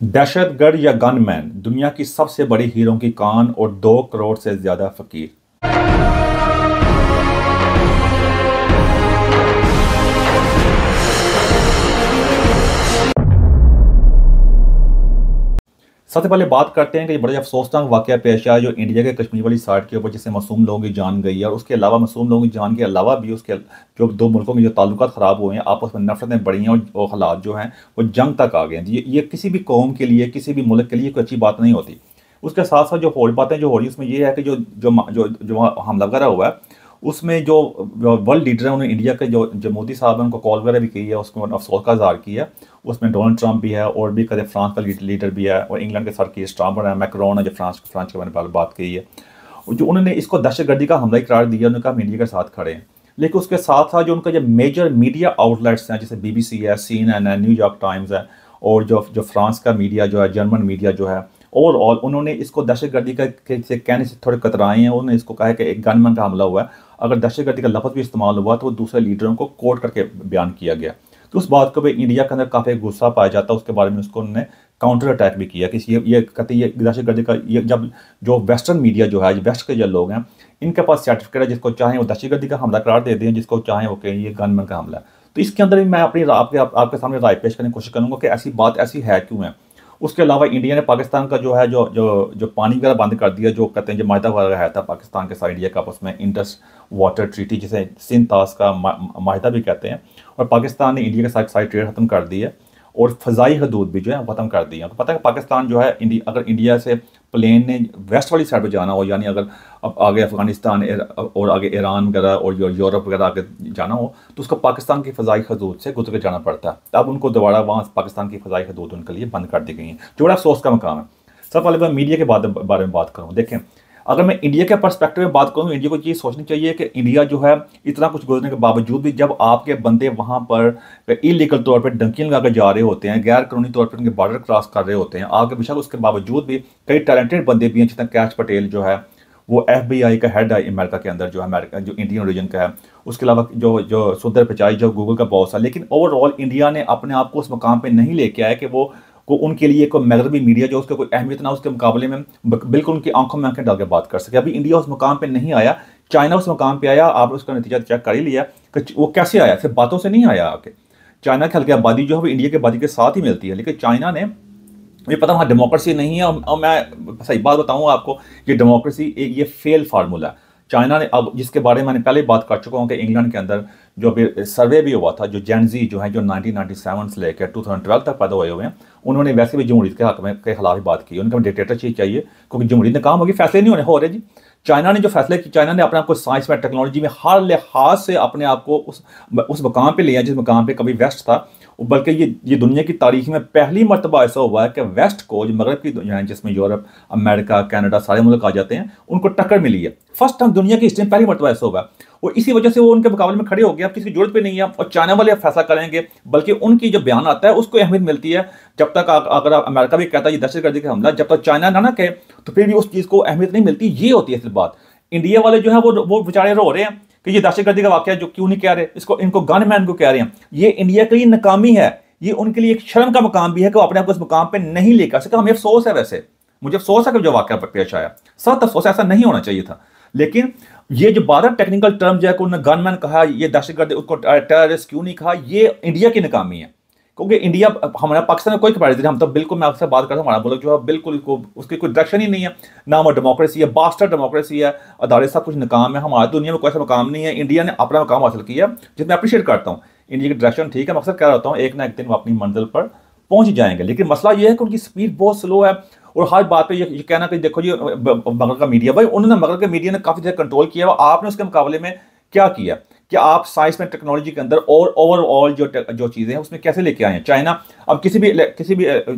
दहशतगर्द या गनमैन दुनिया की सबसे बड़ी हीरो की कान और 2 करोड़ से ज्यादा फकीर। सबसे पहले बात करते हैं कि बड़ा अफसोसनाक वाकया पेश आया जो इंडिया के कश्मीर वाली साइड के ऊपर, जिससे मासूम लोगों की जान गई है। और उसके अलावा मासूम लोगों की जान के अलावा भी उसके जो दो मुल्कों के जो ताल्लुकात ख़राब हुए हैं, आपस में नफरतें बढ़ी हैं और हालात जो हैं वो जंग तक आ गए हैं। ये किसी भी कौम के लिए, किसी भी मुल्क के लिए कोई अच्छी बात नहीं होती। उसके साथ साथ जो और बातें जो हो रही है उसमें ये है कि जो जो जो जो हमला वगैरह हुआ है उसमें जो वर्ल्ड लीडर है उन्होंने इंडिया के जो मोदी साहब हैं उनको कॉल वगैरह भी की है, उसमें अफसोस का इजहार किया है। उसमें डोनाल्ड ट्रंप भी है और भी कदे फ्रांस का लीडर भी है और इंग्लैंड के सर की स्टार्मर है, मैक्रोन है जो फ्रांस के बारे में बात की है। और जो उन्होंने इसको दहशतगर्दी का हमला ही करार दिया, उन्होंने कहा हम इंडिया के साथ खड़े हैं। लेकिन उसके साथ साथ जो उनका जो मेजर मीडिया आउटलेट्स हैं जैसे BBC है, CNN है, न्यूयॉर्क टाइम्स है और जो फ्रांस का मीडिया जो है, जर्मन मीडिया जो है, ओवरऑल उन्होंने इसको दहशतगर्दी का से कहने से थोड़े कतराए हैं। उन्होंने इसको कहा है कि एक गनमैन का हमला हुआ है, अगर दहशतगर्दी का लफ्ज़ भी इस्तेमाल हुआ तो वो दूसरे लीडरों को कोट करके बयान किया गया। तो उस बात को भी इंडिया के अंदर काफ़ी गुस्सा पाया जाता है। उसके बारे में उसको उन्होंने काउंटर अटैक भी किया कि ये कहते ये दहशतगर्दी का ये जब जो वेस्टर्न मीडिया जो है, वेस्ट के जो लोग हैं, इनके पास सर्टिफिकेट है, जिसको चाहें वो दहशतगर्दी का हमला करार दे दें, जिसको चाहें वो कहें ये गनमैन का हमला है। तो इसके अंदर भी मैं अपनी आपके सामने राय पेश करने की कोशिश करूँगा कि ऐसी बात ऐसी है क्यों है। उसके अलावा इंडिया ने पाकिस्तान का जो है जो पानी वगैरह बंद कर दिया, जो कहते हैं जो माहिदा वगैरह है था पाकिस्तान के साथ इंडिया का आपस में इंडस वाटर ट्रीटी जिसे सिंध तास का माहिदा भी कहते हैं, और पाकिस्तान ने इंडिया के साथ सारी ट्रेड खत्म कर दी है और फ़ज़ाई हदूद भी जो है ख़त्म कर दी है। तो पता है पाकिस्तान जो है अगर इंडिया से प्लेन ने वेस्ट वाली साइड पर जाना हो, यानी अगर अब आगे अफ़गानिस्तान और आगे ईरान वगैरह और यूरोप वगैरह आगे जाना हो तो उसको पाकिस्तान की फ़ज़ाई हदूद से गुजर के जाना पड़ता है। तब उनको दोबारा वहाँ पाकिस्तान की फ़ज़ाई हदूद उनके लिए बंद कर दी गई हैं, जो बड़ा अफसोस का मकाम है। सबसे पहले मैं मीडिया के बारे में बात करूँ। देखें, अगर मैं इंडिया के पर्सपेक्टिव में बात करूँ, इंडिया को ये सोचनी चाहिए कि इंडिया जो है इतना कुछ गुजरने के बावजूद भी जब आपके बंदे वहाँ पर इलीगल तौर पर डंकी लगा कर जा रहे होते हैं, गैर कानूनी तौर पर उनके बॉर्डर क्रॉस कर रहे होते हैं, आगे बेशक उसके बावजूद भी कई टैलेंटेड बंदे भी हैं, जितना कैश पटेल जो है वो FBI का हेड है अमेरिका के अंदर, जो अमेरिका जो इंडियन ओरिजिन का है। उसके अलावा जो सुंदर पिचाई जो गूगल का बॉस है। लेकिन ओवरऑल इंडिया ने अपने आप को उस मकाम पर नहीं लेके आया कि वो को उनके लिए कोई मगरबी मीडिया जो उसका कोई अहमियत ना उसके मुकाबले में बिल्कुल उनकी आंखों में आंखें डाल के बात कर सके। अभी इंडिया उस मुकाम पे नहीं आया, चाइना उस मुकाम पे आया। आप उसका नतीजा चेक कर ही लिया कि वो कैसे आया, सिर्फ बातों से नहीं आया आके। चाइना की हल्की आबादी जो है वो इंडिया की आबादी के साथ ही मिलती है, लेकिन चाइना ने मुझे पता वहाँ डेमोक्रेसी नहीं है। और मैं सही बात बताऊँ आपको, ये डेमोक्रेसी ये फेल फार्मूला है। चाइना ने अब जिसके बारे में मैंने पहले बात कर चुका हूँ कि इंग्लैंड के अंदर जो अभी सर्वे भी हुआ था, जो जेनजी जो है जो 1997 से लेकर 2012 तक पैदा हुए हैं, उन्होंने वैसे भी जमहूरियत के हक में के खिलाफ ही बात की। उनका डिक्टेटरशिप चाहिए क्योंकि जमहूरियत ने काम होगी, फैसले नहीं हो रहे जी। चाइना ने जो फैसले किए, चाइना ने अपने आप को साइंस में, टेक्नोलॉजी में हर लिहाज से अपने आप को उस मकाम पे लिया जिस मकाम पे कभी वेस्ट था। बल्कि ये दुनिया की तारीख में पहली मरतबा ऐसा हुआ है कि वेस्ट को, जो मगरब की दुनिया है जिसमें यूरोप, अमेरिका, कनाडा सारे मुल्क आ जाते हैं, उनको टक्कर मिली है। फर्स्ट टाइम दुनिया की हिस्ट्री में पहली मरतबा ऐसा होगा और इसी वजह से वो उनके मुकाबले में खड़े हो गए। अब किसी की जरूरत भी नहीं है और चाइना वाले फैसला करेंगे, बल्कि उनकी जो बयान आता है उसको अहमियत मिलती है। जब तक अगर अमेरिका भी कहता है ये दहशतगर्दी का हमला, जब तक चाइना ना कहे तो फिर भी उस चीज़ को अहमियत नहीं मिलती। ये होती है असल बात। इंडिया वाले जो है वो बेचारे रो रहे हैं कि ये दहशतगर्दी का वाकया जो क्यों नहीं कह रहे, इनको गनमैन को कह रहे हैं। ये इंडिया के लिए नाकामी है, ये उनके लिए एक शर्म का मकाम भी है कि वो अपने आप को इस मकाम पे नहीं लेकर सका। हमें अफसोस है, वैसे मुझे अफसोस है कि जो वाकया पर पेश आया, सख्त अफसोस, ऐसा नहीं होना चाहिए था। लेकिन ये जो 12 टेक्निकल टर्म जो है उन्होंने गनमैन कहा, ये दहशतगर्द, उसको टेररिस्ट क्यों नहीं कहा, ये इंडिया की नाकामी है। क्योंकि इंडिया, हमारा पाकिस्तान में कोई कंपैरिजन, हम तो बिल्कुल, मैं आपसे बात करता हूँ, हमारा मुल्क जो है बिल्कुल उसकी कोई डायरेक्शन ही नहीं है। ना वो डेमोक्रेसी है, बास्टर्ड डेमोक्रेसी है, अदारे सब कुछ नाकाम है। हमारी दुनिया में कोई ऐसा मकाम नहीं है। इंडिया ने अपना मकाम हासिल किया जिसमें अप्रिशिएट करता हूँ। इंडिया की डायरेक्शन ठीक है, मैं अक्सर कह रहा हूँ एक ना एक दिन वो अपनी मंजिल पर पहुंच जाएंगे। लेकिन मसला ये है कि उनकी स्पीड बहुत स्लो है और हर बात पे ये कहना कि देखो ये मगर का मीडिया, भाई उन्होंने मगर के मीडिया ने काफ़ी देर कंट्रोल किया है। आपने उसके मुकाबले में क्या किया कि आप साइंस में, टेक्नोलॉजी के अंदर और ओवरऑल जो चीज़ें हैं उसमें कैसे लेके आए हैं। चाइना, अब किसी भी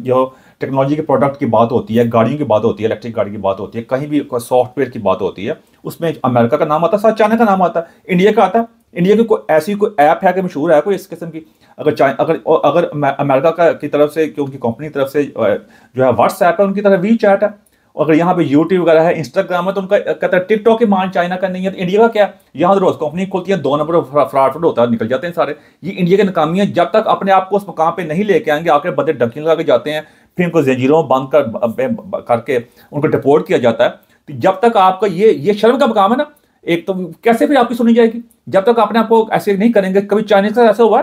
जो टेक्नोलॉजी के प्रोडक्ट की बात होती है, गाड़ियों की बात होती है, इलेक्ट्रिक गाड़ी की बात होती है, कहीं भी सॉफ्टवेयर की बात होती है, उसमें अमेरिका का नाम आता है, साथ चाइना का नाम आता है, इंडिया का आता है। इंडिया की कोई ऐप है कि मशहूर है कोई इस किस्म की? अगर अमेरिका की तरफ से, उनकी कंपनी की तरफ से जो है व्हाट्सएप है, उनकी तरफ वी चैट है। अगर यहाँ पे यूट्यूब वगैरह है, इंस्टाग्राम है, तो उनका कहता है टिकटॉक की मान चाइना का नहीं है। तो इंडिया का क्या? यहाँ तो रोज कंपनी खोलती है, 2 नंबर फ्रॉड होता है, निकल जाते हैं सारे। ये इंडिया की नाकामी है। जब तक अपने आप को उस मुकाम पे नहीं लेके आएंगे, आकर बदले डंकी लगा के जाते हैं, फिर इनको जंजीरों में बंद करके उनको डिपोर्ट किया जाता है। तो जब तक आपका ये शर्म का काम है ना, एक तो कैसे फिर आपकी सुनी जाएगी जब तक अपने आपको ऐसे नहीं करेंगे। कभी चाइनीज का ऐसा हुआ,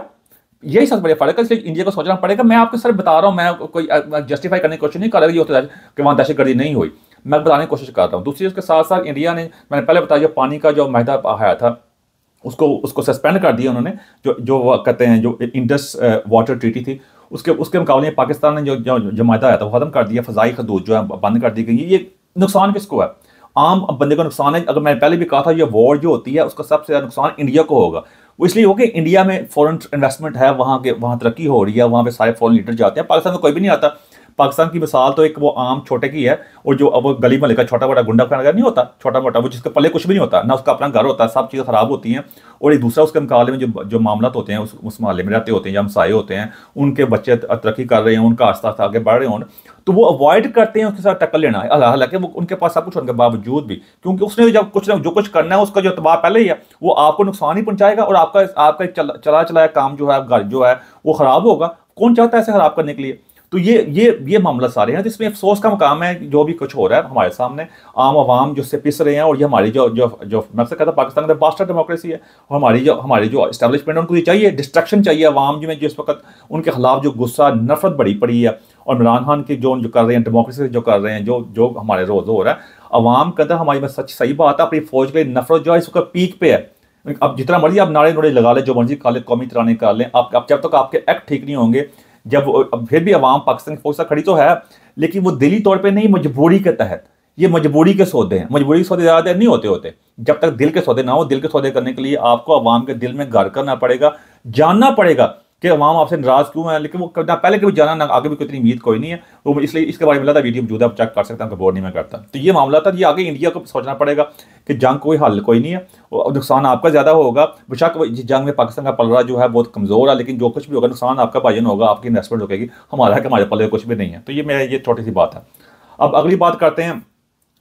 यही सबसे बड़े फर्क है, इसलिए इंडिया को सोचना पड़ेगा। मैं आपको सर बता रहा हूँ, मैं कोई जस्टिफाई करने की कोशिश नहीं कर रहा ये कि वहाँ दहशतगर्दी नहीं हुई, मैं बताने की कोशिश कर रहा हूँ। दूसरी उसके साथ साथ इंडिया ने, मैंने पहले बताया, जो पानी का जो माहिदा आया था उसको सस्पेंड कर दिया उन्होंने। जो कहते हैं जो इंडस वाटर ट्रीटी थी, उसके मुकाबले में पाकिस्तान ने जो माहिदा आया था वो खत्म कर दिया। फ़ज़ाई हदूद जो है बंद कर दी गई। ये नुकसान किसको है? आम बंदे को नुकसान है। अगर मैंने पहले भी कहा था, ये वॉर जो होती है उसका सबसे ज़्यादा नुकसान इंडिया को होगा। वो इसलिए हो कि इंडिया में फॉरेन इन्वेस्टमेंट है, वहाँ तरक्की हो रही है, वहाँ पे सारे फॉरेन लीडर जाते हैं। पाकिस्तान में कोई भी नहीं आता। पाकिस्तान की मिसाल तो एक वो आम छोटे की है, और जो अब गली में लेकर छोटा मोटा गुंडा खाना नहीं होता, छोटा मोटा, वो जिसके पल्ले कुछ भी नहीं होता ना, उसका अपना घर होता है, सब चीज़ें खराब होती हैं। और एक दूसरा उसके मुकाबले में जो मामला होते हैं उस मोहल्ले में रहते होते हैं, या हमसाए होते हैं, उनके बच्चे तरक्की कर रहे हैं, उनका आस्ता आस्ता आगे बढ़ रहे हों, तो वो अवॉइड करते हैं उसके साथ टक्कर लेना। हालांकि वो उनके पास सब कुछ होने के बावजूद भी, क्योंकि उसने जब जो कुछ करना है उसका जो तबाह पहले ही है, वो आपको नुकसान ही पहुंचाएगा, और आपका चला चलाया काम जो है, घर जो है, वो खराब होगा। कौन चाहता है ऐसे खराब करने के लिए? तो ये मामला सारे हैं जिसमें अफसोस का मकाम है। जो भी कुछ हो रहा है हमारे सामने, आम आवाम जो से पिस रहे हैं, और ये हमारी जो मैं कहता पाकिस्तान का बास्टर्ड डेमोक्रेसी है, और हमारी जो एस्टेब्लिशमेंट उनको ये चाहिए, डिस्ट्रक्शन चाहिए अवाम में, जिस वक्त उनके खिलाफ जो गुस्सा नफरत बड़ी पड़ी है, और इमरान खान की जो कर रहे हैं, डेमोक्रेसी जो कर रहे हैं, जो हमारे रोज हो रहा है अवाम के अंदर, हमारी में सही बात है, अपनी फौज के नफरत जो है इस वक्त पीक पे है। अब जितना मर्जी आप नारे नोड़े लगा लें, जो मर्जी खा ले, कौमी तराने कर लें, आप जब तक आपके एक्ट ठीक नहीं होंगे, जब फिर भी अवाम पाकिस्तान की फौज से खड़ी तो है, लेकिन वो दिली तौर पे नहीं, मजबूरी के तहत। ये मजबूरी के सौदे हैं, मजबूरी के सौदे ज़्यादा नहीं होते। जब तक दिल के सौदे ना हो, दिल के सौदे करने के लिए आपको अवाम के दिल में घर करना पड़ेगा, जानना पड़ेगा कि अवाम आपसे नाराज क्यों है। लेकिन वो ना पहले कभी जाना, ना आगे भी कोई इतनी उम्मीद कोई नहीं है। वो इसलिए इसके बारे में लगा वीडियो मौजूद है, आप चेक कर सकते हैं, बोर्ड नहीं मैं करता। तो ये मामला था, ये आगे इंडिया को सोचना पड़ेगा कि जंग कोई हल कोई नहीं है, नुकसान आपका ज़्यादा होगा। बेशक जंग में पाकिस्तान का पलड़ा जो है बहुत कमज़ोर है, लेकिन जो कुछ भी होगा नुकसान आपका भाजन होगा, आपकी इन्वेस्टमेंट होगी। हमारा है कि हमारे पल्ले कुछ भी नहीं है। तो ये मेरा ये छोटी सी बात है। अब अगली बात करते हैं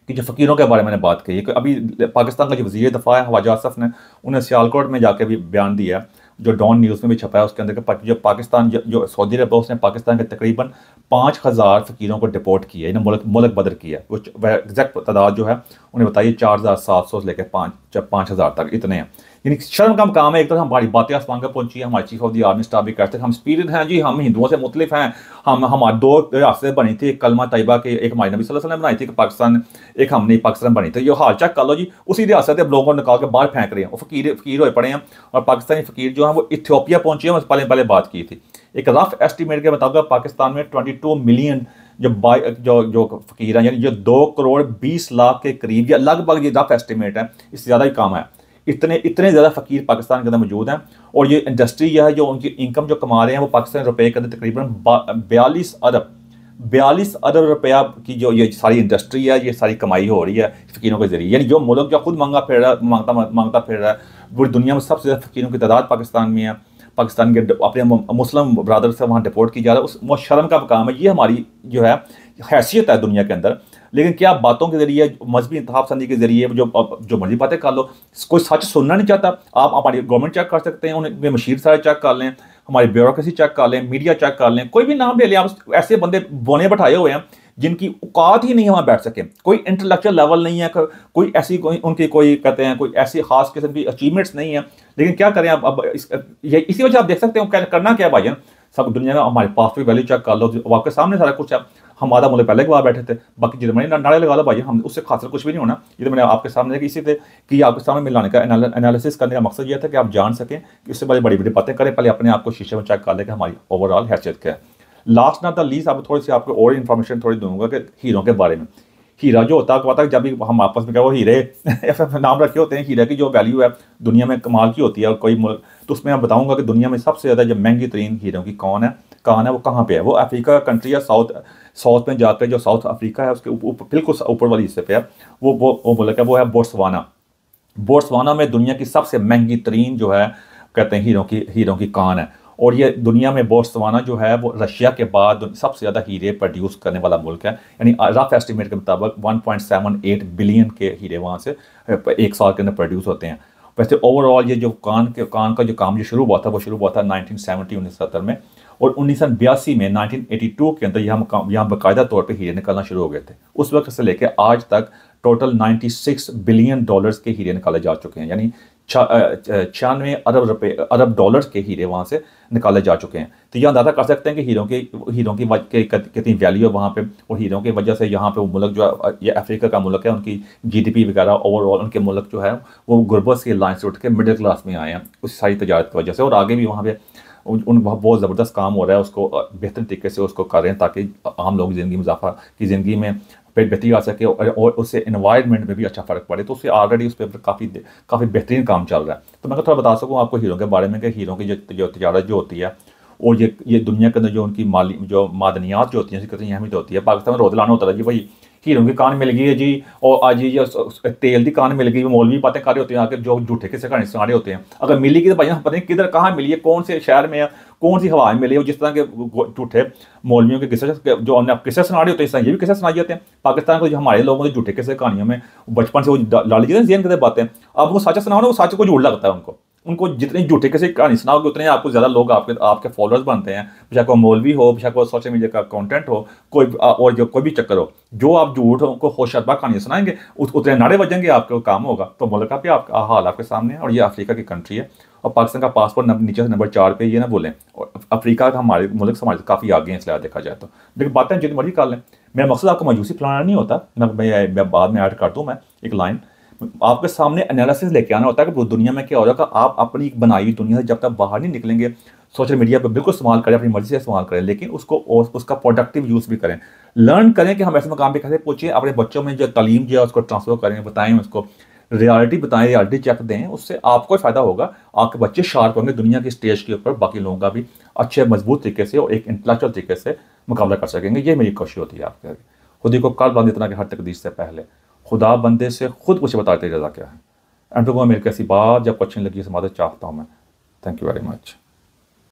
कि जो फ़कीरों के बारे में मैंने बात की, कि अभी पाकिस्तान का जो वज़ीर दफ़ा है ख्वाजा आसिफ ने, उन्हें सियालकोट में जाकर भी बयान दिया, जो डॉन न्यूज़ में भी छपा है, उसके अंदर जो पाकिस्तान जो सऊदी अरब है उसने पाकिस्तान के तकरीबन 5000 फ़कीरों को डिपोर्ट किया, इन्हें मुल्क बदर किया। वो एग्जैक्ट तादाद जो है उन्हें बताइए 4700 से लेकर 5000 तक, इतने हैं। यानी शर्म का काम है। एक तरह हमारी बातें आसमान पर पहुंची है, हमारे chief of the army staff भी कहते हैं हम स्पिरिट हैं जी, हम हिंदुओं से मुख्तलिफ हैं, हमारे दो रियासतें बनी थी, कलमा तैयबा के, एक हमारे नबी सल्लल्लाहु अलैहि वसल्लम ने बनाई थी, पाकिस्तान, एक हमने पाकिस्तान बनी थी। ये हाल चेक कर लो जी, उसी रियासत है, लोगों को निकाल के बाहर फेंक रहे हैं, वो फकीर होए पड़े हैं। और पाकिस्तानी फ़कीर जो है वो इथियोपिया पहुंचे हैं, पहले बात की थी। एक रफ एस्टीमेट के मुताबिक पाकिस्तान में 22 मिलियन जो फ़कीर हैं, यानी जो 2 करोड़ 20 लाख के करीब, या लगभग, ये रफ एस्टीमेट है, इससे ज़्यादा ही कम है, इतने ज़्यादा फ़कीर पाकिस्तान के अंदर मौजूद हैं। और ये इंडस्ट्री यह है, जो उनकी इनकम जो कमा रहे हैं, वो पाकिस्तानी रुपए के अंदर तकरीबन 42 अरब रुपया की जो ये सारी इंडस्ट्री है, ये सारी कमाई हो रही है फ़कीरों के ज़रिए। यानी जो मुल्क जो खुद मांगता फिर रहा है, पूरी दुनिया में सबसे ज़्यादा फ़कीरों की तादाद पाकिस्तान में है। पाकिस्तान के अपने मुस्लिम ब्रदर से वहाँ डिपोर्ट की जा रहा है, वो शर्म का काम है। ये हमारी जो है हैसियत है दुनिया के अंदर। लेकिन क्या बातों के जरिए, मजहबी इंतखाब संधि के जरिए जो मर्जी बातें कर लो, कोई सच सुनना नहीं चाहता। आप हमारी गवर्नमेंट चेक कर सकते हैं, उनके मशीर सारे चेक कर लें, हमारी ब्यूरोक्रेसी चेक कर लें, मीडिया चेक कर लें, कोई भी नाम ले लें आप, ऐसे बंदे बोने बैठाए हुए हैं जिनकी औकात ही नहीं है वहाँ बैठ सके। कोई इंटेलेक्चुअल लेवल नहीं है, कोई ऐसी उनकी कोई कहते हैं कोई ऐसी खास किस्म की अचीवमेंट्स नहीं है। लेकिन क्या करें अब इसी वजह आप देख सकते हो करना क्या है भाईजान। सब दुनिया में हमारे पास भी वैल्यू चेक कर लो, आपके सामने सारा कुछ है। हम आधा मुल्क पहले के बाद बैठे थे, बाकी जितने नारे लगा लो भाई, हम उससे खास कुछ भी नहीं होना। ये तो मैंने आपके सामने इसी थे कि आपके सामने मिलाने का एनालिसिस करने का मकसद यह था कि आप जान सकें कि इससे बड़ी बड़ी बातें करें, पहले अपने आप को शीशे में चेक कर लें कि हमारी ओवरऑल हैसियत क्या है। लास्ट नॉट द लीस्ट, आप थोड़ी सी आपको और इन्फॉर्मेशन थोड़ी दूंगा कि हीरों के बारे में। हीरा जो होता है जब भी हम आपस में क्या, वो हीरे ऐसा नाम रखे होते हैं, हीरा की जो वैल्यू है दुनिया में कमाल की होती है। और कोई मुल्क, तो उसमें मैं बताऊंगा कि दुनिया में सबसे ज़्यादा जो महंगी तरीन हीरों की कौन है, वो कहाँ पे है। वो अफ्रीका का कंट्री है, साउथ में जाकर, जो साउथ अफ्रीका है उसके बिल्कुल ऊपर वाली हिस्से पे है, वो मुल्क है, वो है बोट्सवाना। बोट्सवाना में दुनिया की सबसे महंगी तरीन जो है कहते हैं हीरों की कान है। और ये दुनिया में बोट्सवाना जो है वो रशिया के बाद सबसे ज़्यादा हीरे प्रोड्यूस करने वाला मुल्क है। यानी रफ एस्टीमेट के मुताबिक 1.78 बिलियन के हीरे वहाँ से एक साल के अंदर प्रोड्यूस होते हैं। वैसे ओवरऑल ये जो कान का जो काम जो शुरू हुआ था वो शुरू हुआ था 1970 में। और 1982 में 1982 के अंदर यहाँ बाकायदा तौर पे हीरे निकलना शुरू हो गए थे। उस वक्त से लेकर आज तक टोटल 96 बिलियन डॉलर्स के हीरे निकाले जा चुके हैं, यानी 96 अरब डॉलर्स के हीरे वहाँ से निकाले जा चुके हैं। तो ये अंदाज़ा कर सकते हैं कि हीरों की कितनी वैल्यू है वहाँ पे, और हीरों की वजह से यहाँ पे वो मुल्क जो है, ये अफ्रीका का मुल्क है, उनकी GDP वगैरह ओवरऑल उनके मुल्क जो है वो गुरबत की लाइन से उठ के मिडिल क्लास में आए हैं उस सारी तजारत की वजह से। और आगे भी वहाँ पे बहुत ज़बरदस्त काम हो रहा है, उसको बेहतर तरीके से उसको कर रहे हैं ताकि आम लोगों की ज़िंदगी में इजाफा की ज़िंदगी में बेहतरी आ सके और उससे इन्वायरमेंट में भी अच्छा फ़र्क पड़े। तो उससे ऑलरेडी उस पर काफ़ी बेहतरीन काम चल रहा है। तो मैं थोड़ा बता सकूँ आपको हीरों के बारे में कि हीरों की जो तजारत जो होती है और ये दुनिया के अंदर जो उनकी जो मादनियात जो होती हैं उसकी कितनी अहमियत होती है। पाकिस्तान में रोज़ लाना होता है जी भाई हीरों की कान मिल गई है जी, और आज ये तेल की कान मिल गई, मौलवी बातें कर रहे होते हैं आके, जो झूठे किस्से कहानी सुना रहे होते हैं। अगर मिली की तो भाई पता नहीं किधर कहाँ मिली है, कौन से शहर में है, कौन सी हवा में मिली है। जिस तरह के झूठे मौलवियों के किस्से जो हमने किस्से सुना रहे होते हैं, इस तरह ये भी किस्से सुनाए जाते हैं। पाकिस्तान को जो हमारे लोगों ने झूठे किस्से कहानियों में बचपन से वो डाली जाती है ज़हन की बातें, अब वो सच सुनाओ ना वो सच को झूठ लगता है उनको जितनी झूठे किसी कहानी सुनाओगे उतने आपको ज़्यादा लोग आपके फॉलोअर्स बनते हैं। बेशक वो मौलवी हो, बेशक वो सोशल मीडिया का कंटेंट हो, और जो कोई भी चक्कर हो, जो आप झूठ उनको होशरबा कहानी सुनाएंगे उतने नारे बजेंगे, आपका काम होगा। तो मुल्क का भी आपका हाल आपके सामने है, और ये अफ्रीका की कंट्री है और पाकिस्तान का पासपोर्ट नीचे से नंबर 4 पे ये ना बोलें। और अफ्रीका का हमारे मुल्क से हमारे काफ़ी आगे हैं इसलिए देखा जाए तो। लेकिन बातें जितनी मर्जी कर लें, मेरा मकसद आपको मायूसी फैलाना नहीं होता। मैं बाद में ऐड कर दूँ मैं एक लाइन, आपके सामने एनालिसिस लेके आना होता है कि वो दुनिया में क्या हो रहा है। आप अपनी बनाई हुई दुनिया से जब तक बाहर नहीं निकलेंगे, सोशल मीडिया पर बिल्कुल इस्तेमाल करें, अपनी मर्जी से इस्तेमाल करें, लेकिन उसका प्रोडक्टिव यूज़ भी करें। लर्न करें कि हम ऐसे मकाम पे कैसे पहुँचे, अपने बच्चों में जो तालीम जो है उसको ट्रांसफर करें, बताएं उसको, रियलिटी बताएं, रियलिटी चेक दें, उससे आपको फ़ायदा होगा। आपके बच्चे शार्प होंगे दुनिया की स्टेज के ऊपर, बाकी लोगों का भी अच्छे मजबूत तरीके से और एक इंटेलेक्चुअल तरीके से मुकाबला कर सकेंगे। ये मेरी कोशिश होती है आपके आगे। खुद ही को कल बंद इतना कि हर तकदीर से पहले खुदा बंदे से खुद मुझे बताते रजा क्या है। एंड तो मेरे कैसी बात जब अच्छी लगी समाज चाहता हूँ मैं। Thank you very much.